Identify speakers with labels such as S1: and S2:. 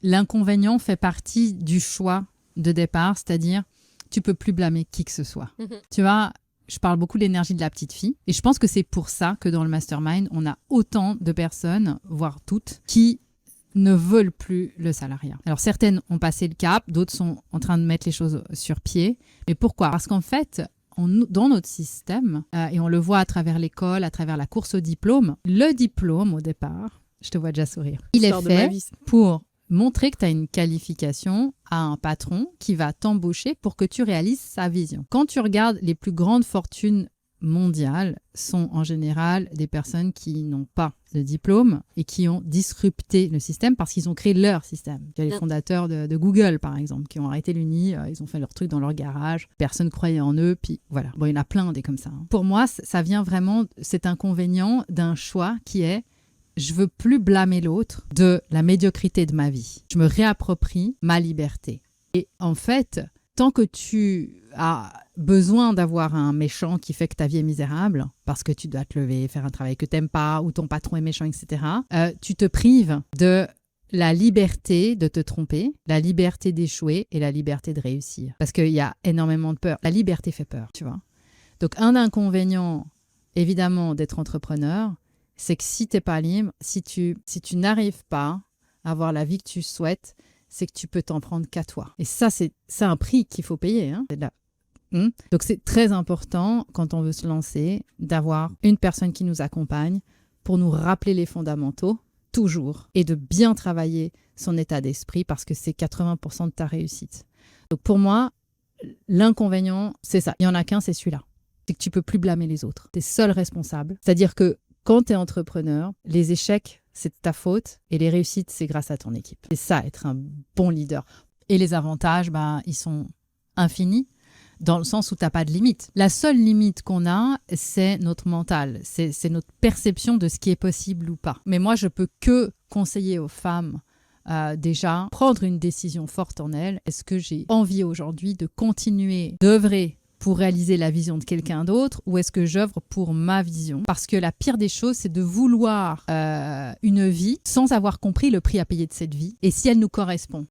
S1: l'inconvénient fait partie du choix de départ, c'est-à-dire tu peux plus blâmer qui que ce soit. Tu vois, je parle beaucoup de l'énergie de la petite fille et je pense que c'est pour ça que dans le mastermind, on a autant de personnes, voire toutes, qui ne veulent plus le salariat. Alors certaines ont passé le cap, d'autres sont en train de mettre les choses sur pied. Mais pourquoi? Parce qu'en fait, dans notre système, et on le voit à travers l'école, à travers la course au diplôme, le diplôme au départ, je te vois déjà sourire, il est fait pour montrer que tu as une qualification à un patron qui va t'embaucher pour que tu réalises sa vision. Quand tu regardes les plus grandes fortunes mondiales sont en général des personnes qui n'ont pas de diplôme et qui ont disrupté le système parce qu'ils ont créé leur système. Il y a les fondateurs de Google, par exemple, qui ont arrêté l'Uni, ils ont fait leur truc dans leur garage, personne ne croyait en eux, puis voilà. Bon, il y en a plein des comme ça. Pour moi, ça vient vraiment, cet inconvénient d'un choix qui est je veux plus blâmer l'autre de la médiocrité de ma vie. Je me réapproprie ma liberté. Et en fait, tant que tu as besoin d'avoir un méchant qui fait que ta vie est misérable, parce que tu dois te lever, faire un travail que tu n'aimes pas, ou ton patron est méchant, etc., tu te prives de la liberté de te tromper, la liberté d'échouer et la liberté de réussir. Parce qu'il y a énormément de peur. La liberté fait peur, tu vois. Donc, un inconvénient, évidemment, d'être entrepreneur, c'est que si tu n'es pas libre, si tu n'arrives pas à avoir la vie que tu souhaites, c'est que tu peux t'en prendre qu'à toi. Et ça, c'est un prix qu'il faut payer. Hein. Donc, c'est très important, quand on veut se lancer, d'avoir une personne qui nous accompagne pour nous rappeler les fondamentaux, toujours, et de bien travailler son état d'esprit parce que c'est 80% de ta réussite. Donc, pour moi, l'inconvénient, c'est ça. Il n'y en a qu'un, c'est celui-là. C'est que tu ne peux plus blâmer les autres. Tu es seul responsable. C'est-à-dire que quand tu es entrepreneur, les échecs, c'est de ta faute et les réussites, c'est grâce à ton équipe. C'est ça, être un bon leader. Et les avantages, ils sont infinis dans le sens où tu n'as pas de limite. La seule limite qu'on a, c'est notre mental. C'est notre perception de ce qui est possible ou pas. Mais moi, je peux que conseiller aux femmes déjà prendre une décision forte en elles. Est-ce que j'ai envie aujourd'hui de continuer d'œuvrer pour réaliser la vision de quelqu'un d'autre ou est-ce que j'œuvre pour ma vision? Parce que la pire des choses, c'est de vouloir une vie sans avoir compris le prix à payer de cette vie et si elle nous correspond.